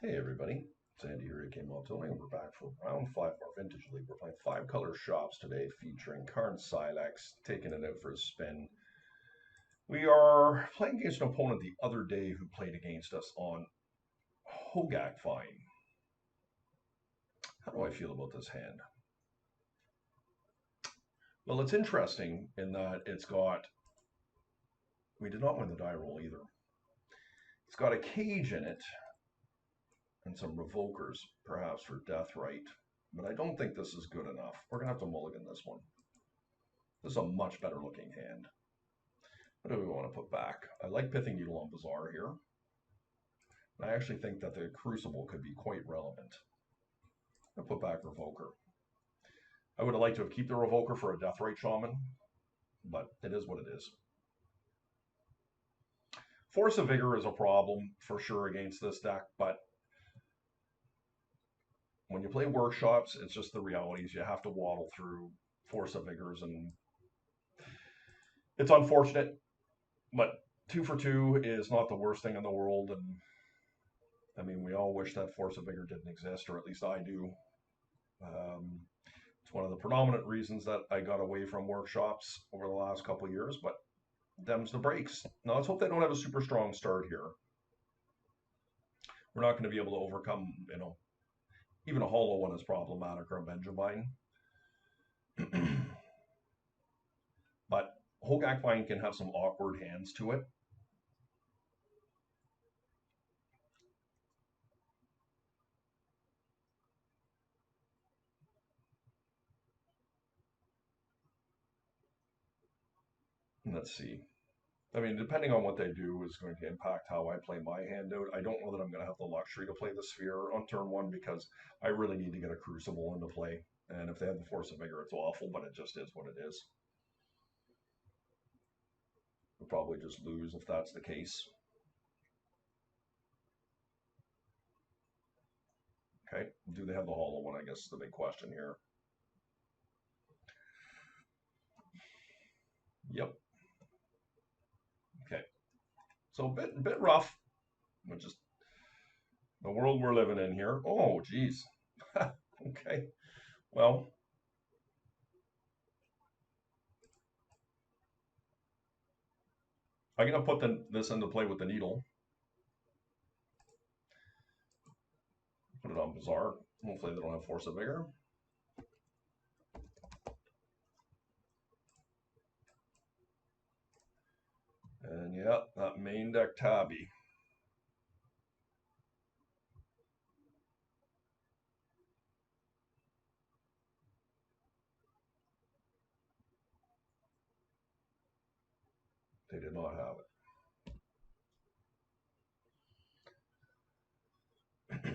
Hey everybody, it's Andy here at Game Tony, and we're back for round 5 of our Vintage League. We're playing 5-color shops today, featuring Karn Silex, taking it out for a spin. We are playing against an opponent the other day who played against us on Hogak Fine. How do I feel about this hand? Well, it's interesting in that we did not win the die roll either. It's got a cage in it, and some revokers, perhaps for death right. But I don't think this is good enough. We're going to have to mulligan this one. This is a much better looking hand. What do we want to put back? I like Pithing Needle on Bazaar here. I actually think that the Crucible could be quite relevant. I'll put back Revoker. I would have liked to have kept the Revoker for a Death Right Shaman, but it is what it is. Force of Vigor is a problem for sure against this deck, but when you play workshops, it's just the realities. You have to waddle through Force of Vigors, and it's unfortunate, but 2 for 2 is not the worst thing in the world. And I mean, we all wish that Force of Vigor didn't exist, or at least I do. It's one of the predominant reasons that I got away from workshops over the last couple of years, but them's the breaks. Now let's hope they don't have a super strong start here. We're not going to be able to overcome, even a hollow one is problematic, or a Benjamin. But Hogak Vine can have some awkward hands to it. Let's see. I mean, depending on what they do is going to impact how I play my hand out. I don't know that I'm going to have the luxury to play the Sphere on turn 1 because I really need to get a Crucible into play. And if they have the Force of Vigor, it's awful, but it just is what it is. We'll probably just lose if that's the case. Okay, do they have the hollow one? I guess is the big question here. Yep. Okay. So a bit rough, which is the world we're living in here. Oh, geez. Okay. Well, I'm going to put this into play with the needle. Put it on Bazaar. Hopefully they don't have Force of Vigor. And yeah, that main deck tabby. They did not have it.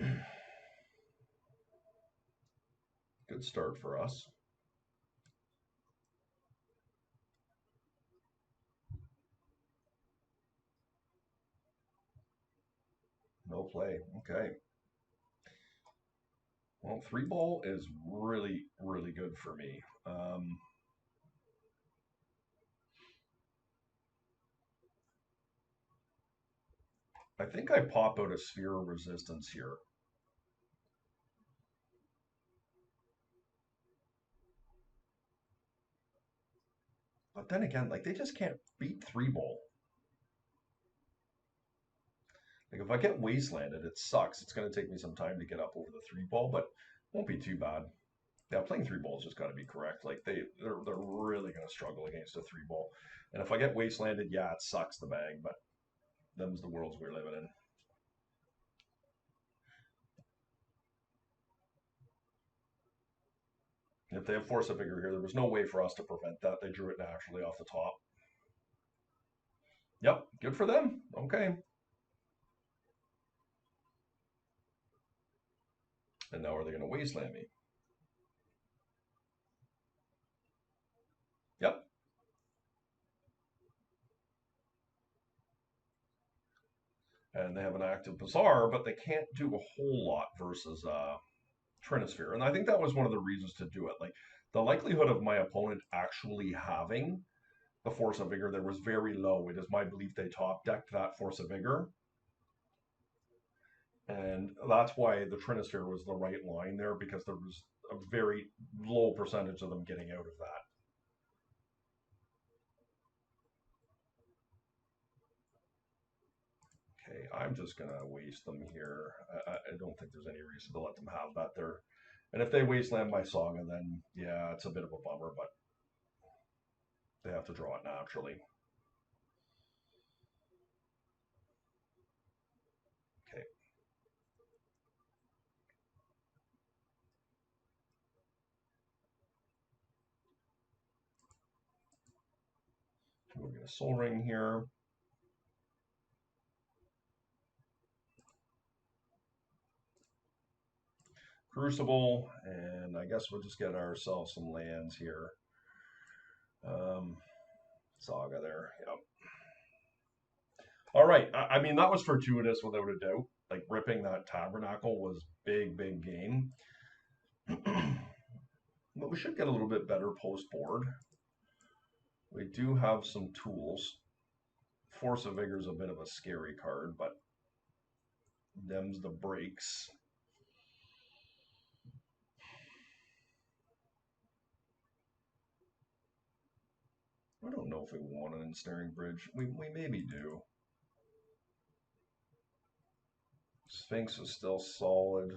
Good start for us. No play. Okay. Well, 3-ball is really, really good for me. I think I pop out a Sphere of Resistance here. But then again, like, they just can't beat 3-ball. Like, if I get Wastelanded, it sucks. It's going to take me some time to get up over the 3-ball, but won't be too bad. Yeah, playing 3-ball's just got to be correct. Like, they're really going to struggle against a 3-ball. And if I get Wastelanded, yeah, it sucks the bag, but them's the worlds we're living in. If they have Force of Vigor here, there was no way for us to prevent that. They drew it naturally off the top. Yep, good for them. Okay. And now are they going to Wasteland me? Yep. And they have an active Bazaar, but they can't do a whole lot versus Trinisphere. And I think that was one of the reasons to do it. Like, the likelihood of my opponent actually having the Force of Vigor there was very low. It is my belief they top decked that Force of Vigor. And that's why the Trinister was the right line there, because there was a very low percentage of them getting out of that. Okay, I'm just going to waste them here. I don't think there's any reason to let them have that there. And if they wasteland my Saga, then yeah, it's a bit of a bummer, but they have to draw it naturally. Okay. We'll get a Soul Ring here. Crucible, and I guess we'll just get ourselves some lands here. Saga there, yep. All right, I mean, that was fortuitous without a doubt. Like, ripping that Tabernacle was big gain. But we should get a little bit better post-board. We do have some tools. Force of Vigor is a bit of a scary card, but them's the breaks. I don't know if we want an Ensnaring Bridge. We maybe do. Sphinx is still solid.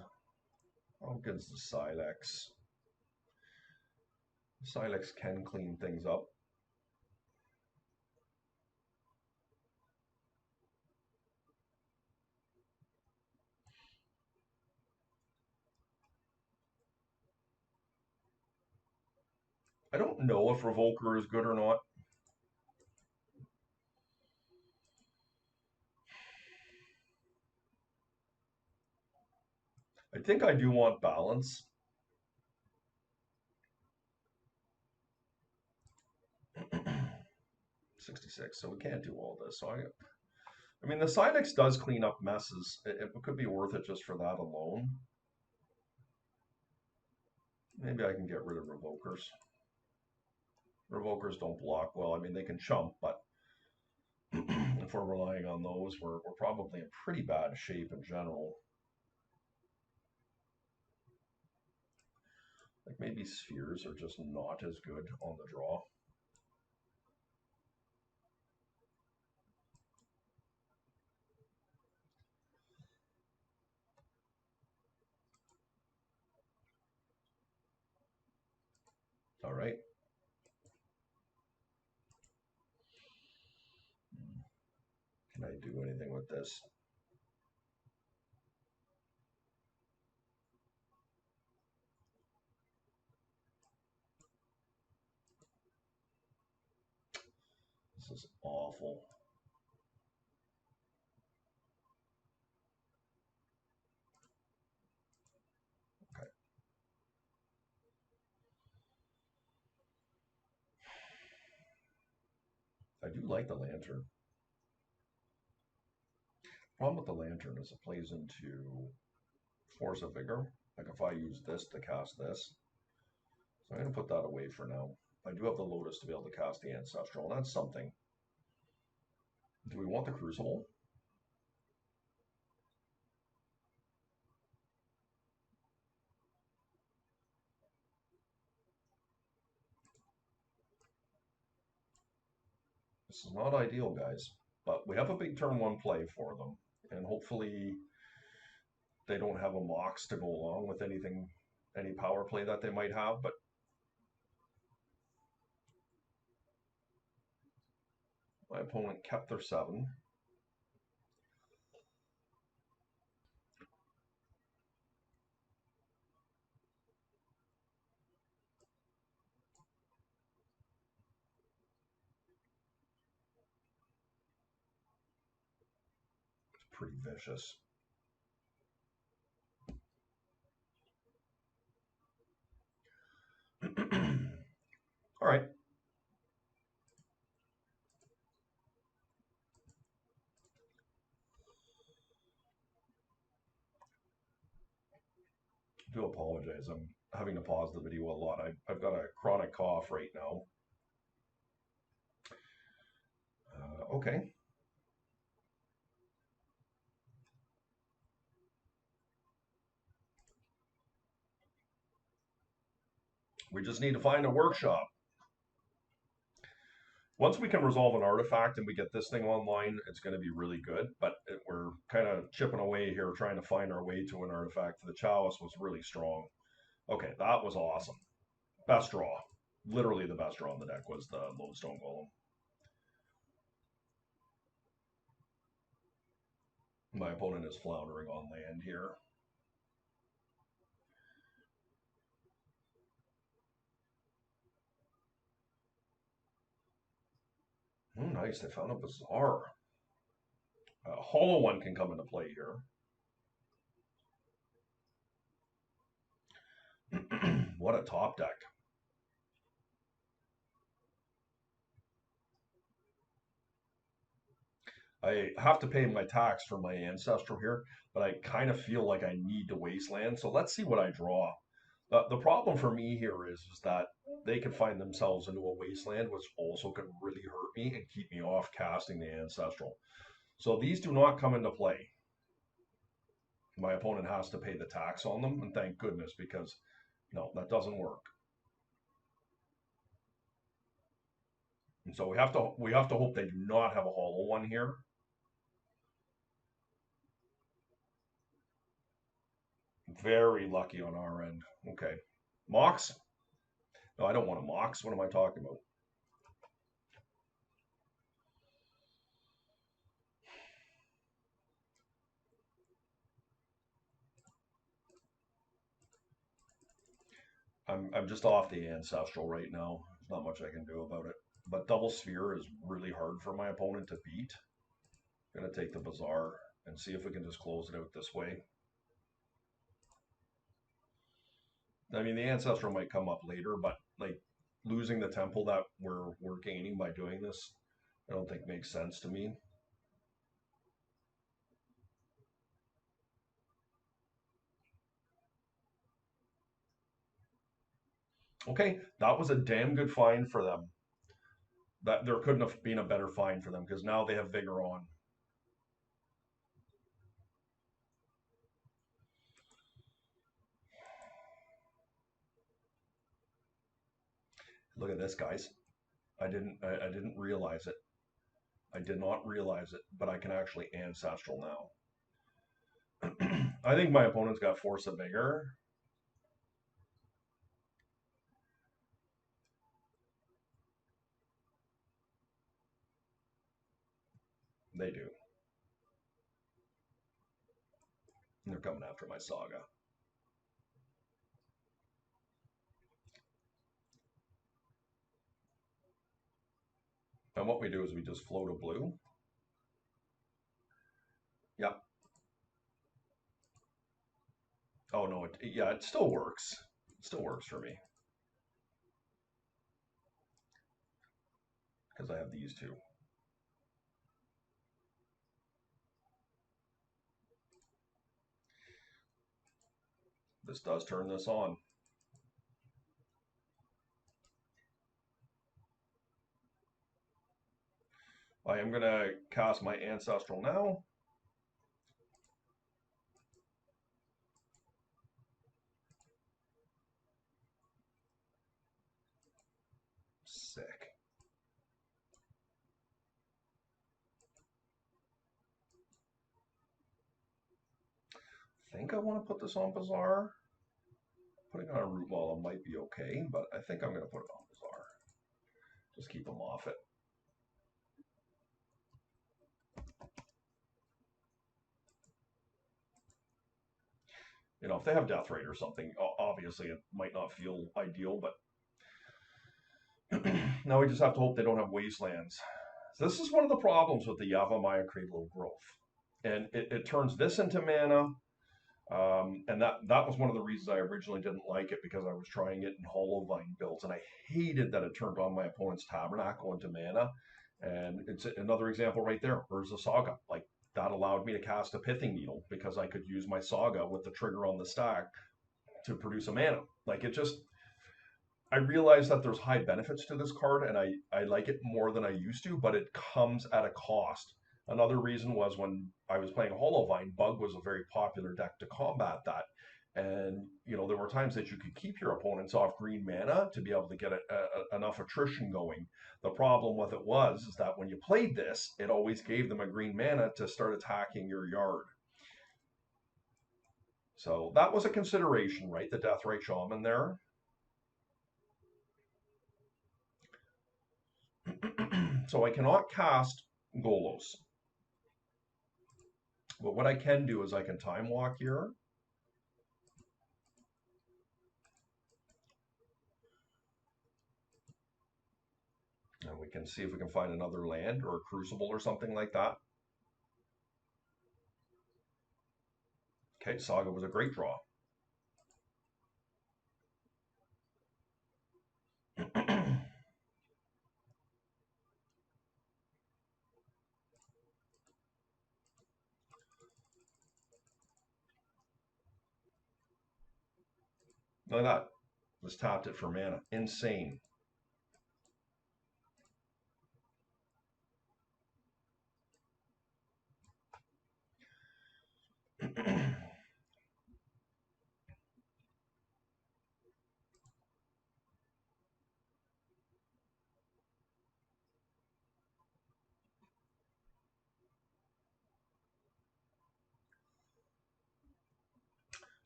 How good's the Silex? Silex can clean things up. I don't know if Revoker is good or not. I think I do want balance. $66, so we can't do all this. So I mean, the Silex does clean up messes. It could be worth it just for that alone. Maybe I can get rid of Revokers. Revokers don't block well. I mean, they can chump, but if we're relying on those, we're probably in pretty bad shape in general. Like, maybe Spheres are just not as good on the draw. All right. Can I do anything with this? This is awful. Okay. I do like the Lantern. Problem with the Lantern is it plays into Force of Vigor. Like, if I use this to cast this. So I'm going to put that away for now. I do have the Lotus to be able to cast the Ancestral, and that's something. Do we want the Crucible? This is not ideal, guys, but we have a big turn one play for them, and hopefully they don't have a Mox to go along with anything, any power play that they might have, but my opponent kept their 7. It's pretty vicious. All right. I do apologize. I'm having to pause the video a lot. I've got a chronic cough right now. Okay. We just need to find a workshop. Once we can resolve an artifact and we get this thing online, it's going to be really good. But we're kind of chipping away here, trying to find our way to an artifact. The Chalice was really strong. Okay, that was awesome. Best draw. Literally the best draw on the deck was the Lodestone Golem. My opponent is floundering on land here. Nice, they found a Bazaar. A hollow one can come into play here. What a top deck. I have to pay my tax for my ancestral here, but I kind of feel like I need to wasteland. So let's see what I draw. The problem for me here is that they could find themselves into a wasteland, which also could really hurt me and keep me off casting the ancestral. So these do not come into play. My opponent has to pay the tax on them, and thank goodness, because no, that doesn't work. And so we have to hope they do not have a hollow one here. Very lucky on our end. Okay. Mox? No, I don't want a Mox. What am I talking about? I'm just off the ancestral right now. There's not much I can do about it. But double sphere is really hard for my opponent to beat. I'm gonna take the Bazaar and see if we can just close it out this way. I mean, the ancestral might come up later, but like losing the temple that we're gaining by doing this, I don't think makes sense to me. Okay, that was a damn good find for them. That there couldn't have been a better find for them because now they have vigor on. Look at this, guys. I didn't realize it. I did not realize it, but I can actually ancestral now. I think my opponent's got force of vigor. They do. They're coming after my saga. And what we do is we just float a blue. Yep. Oh no, yeah, it still works. It still works for me. Because I have these two. This does turn this on. I am going to cast my ancestral now. Sick. I think I want to put this on Bazaar. Putting on a Root Wall might be okay, but I think I'm going to put it on Bazaar. Just keep them off it. You know, if they have Death Rate or something, obviously it might not feel ideal, but now we just have to hope they don't have Wastelands. So this is one of the problems with the Yavimaya Cradle of Growth. And it turns this into mana, and that was one of the reasons I originally didn't like it, because I was trying it in Hollow Vine builds, and I hated that it turned on my opponent's Tabernacle into mana. And it's another example right there. Urza Saga. Like, that allowed me to cast a Pithing Needle because I could use my Saga with the trigger on the stack to produce a mana. Like, it just, I realize that there's high benefits to this card, and I like it more than I used to, but it comes at a cost. Another reason was when I was playing Hollow Vine, Bug was a very popular deck to combat that. And, you know, there were times that you could keep your opponents off green mana to be able to get enough attrition going. The problem with it is that when you played this, it always gave them a green mana to start attacking your yard. So that was a consideration, right? The Deathrite Shaman there. So I cannot cast Golos. But what I can do is I can Time Walk here. And we can see if we can find another land or a Crucible or something like that. Okay, Saga was a great draw. Look at that. Just tapped it for mana. Insane.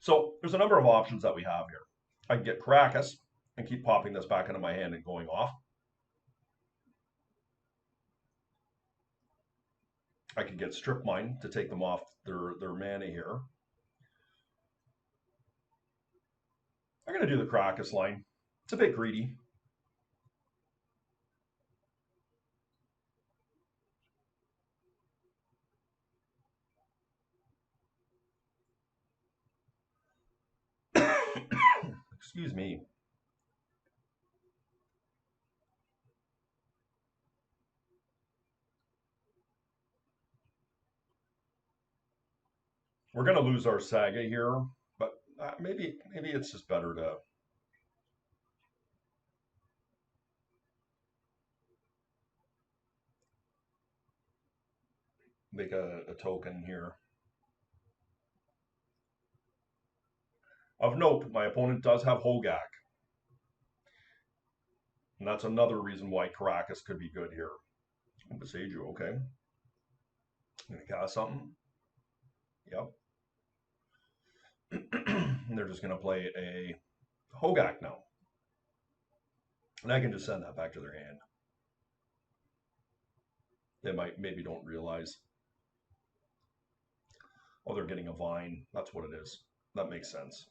So there's a number of options that we have here. I can get Caracas and keep popping this back into my hand and going off. I could get Strip Mine to take them off their mana here. I'm going to do the Caracas line. It's a bit greedy. Excuse me. We're going to lose our Saga here, but maybe it's just better to make a token here. Of note, my opponent does have Hogak. And that's another reason why Caracas could be good here. Besaju, okay. I'm going to cast something. Yep. And they're just going to play a Hogak now. And I can just send that back to their hand. They maybe don't realize. Oh, they're getting a Vine. That's what it is. That makes sense.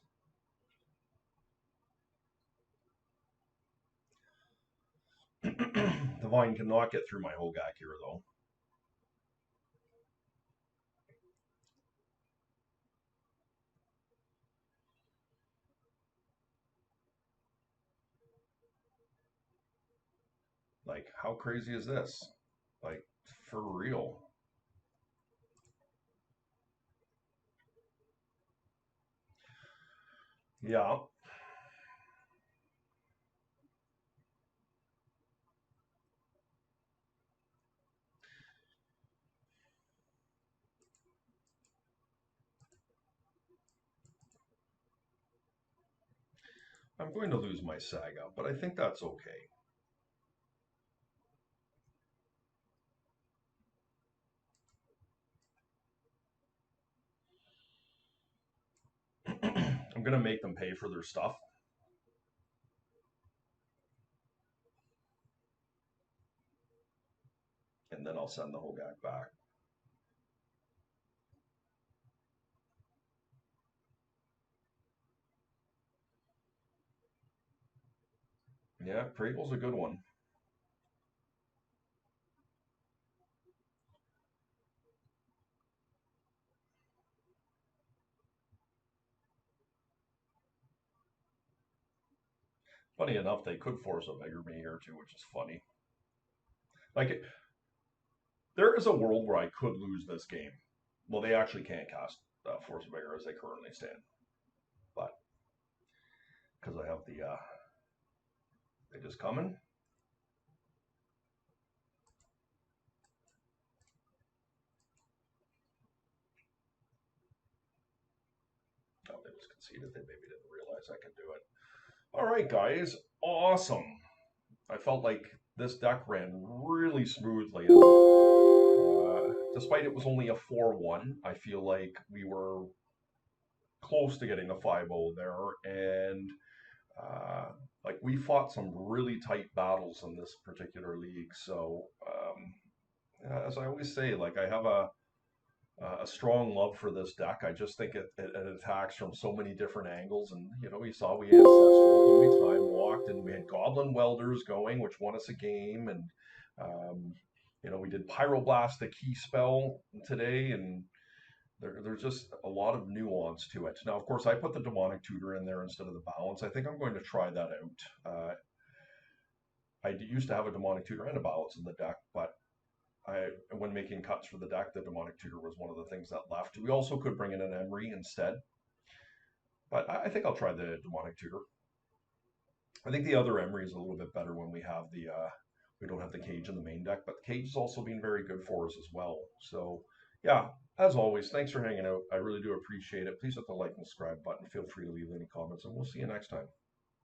The Vine cannot get through my Hogak here, though. Like, how crazy is this? Like, for real. Yeah. I'm going to lose my Saga, but I think that's okay. I'm going to make them pay for their stuff. And then I'll send the Hogak back. Yeah, Cradle's a good one. Funny enough, they could force a Beggar Me here too, which is funny. Like, there is a world where I could lose this game. Well, they actually can't cast Force of Beggar as they currently stand. But, because I have the, they just coming. Oh, they just conceded they maybe didn't realize I could do it. All right, guys, awesome. I felt like this deck ran really smoothly. And, despite it was only a 4-1, I feel like we were close to getting a 5-0 there. And like we fought some really tight battles in this particular league. So as I always say, like I have a strong love for this deck. I just think it attacks from so many different angles. And, you know, we saw we ancestral and we time walked and we had Goblin Welders going, which won us a game. And, you know, we did Pyroblast, the key spell today. And there's just a lot of nuance to it. Now, of course, I put the Demonic Tutor in there instead of the Balance. I think I'm going to try that out. I used to have a Demonic Tutor and a Balance in the deck, but when making cuts for the deck, the Demonic Tutor was one of the things that left. We also could bring in an Emery instead, but I think I'll try the Demonic Tutor. I think the other Emery is a little bit better when we have we don't have the Cage in the main deck, but the Cage has also been very good for us as well. So yeah, as always, thanks for hanging out. I really do appreciate it. Please hit the like and subscribe button. Feel free to leave any comments, and we'll see you next time.